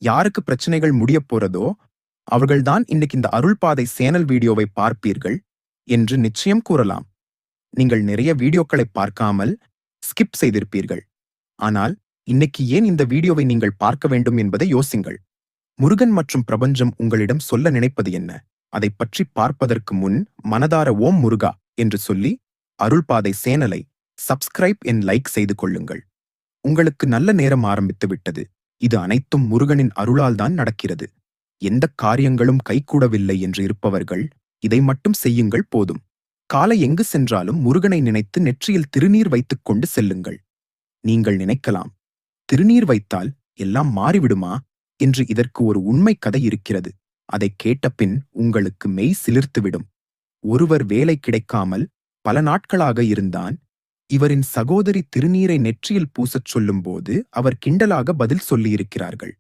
யாருக்கு பிரச்சனைகள் முடியப் போறதோ அவர்கள்தான் இன்னைக்கு இந்த அருள்பாதை சேனல் வீடியோவை பார்ப்பீர்கள் என்று நிச்சயம் கூறலாம். நீங்கள் நிறைய வீடியோக்களை பார்க்காமல் ஸ்கிப் செய்திருப்பீர்கள். ஆனால் இன்னைக்கு ஏன் இந்த வீடியோவை நீங்கள் பார்க்க வேண்டும் என்பதை யோசிங்கள். முருகன் மற்றும் பிரபஞ்சம் உங்களிடம் சொல்ல நினைப்பது என்ன? அதைப் பற்றி பார்ப்பதற்கு முன் மனதார ஓம் முருகா என்று சொல்லி அருள்பாதை சேனலை சப்ஸ்கிரைப் லைக் செய்து கொள்ளுங்கள். உங்களுக்கு நல்ல நேரம் ஆரம்பித்து விட்டது. இது அனைத்தும் முருகனின் அருளால் தான் நடக்கிறது. எந்த காரியங்களும் கைகூடவில்லை என்று இருப்பவர்கள் இதை மட்டும் செய்யுங்கள் போதும். காலை எங்கு சென்றாலும் முருகனை நினைத்து நெற்றியில் திருநீர் வைத்துக் கொண்டு செல்லுங்கள். நீங்கள் நினைக்கலாம், திருநீர் வைத்தால் எல்லாம் மாறிவிடுமா என்று. இதற்கு ஒரு உண்மை கதை இருக்கிறது. அதை கேட்ட பின் உங்களுக்கு மெய் சிலிர்த்துவிடும். ஒருவர் வேலை கிடைக்காமல் பல நாட்களாக இருந்தான். இவரின் சகோதரி திருநீரை நெற்றியில் பூசச் சொல்லும்போது அவர் கிண்டலாக பதில் சொல்லியிருக்கிறார்கள்.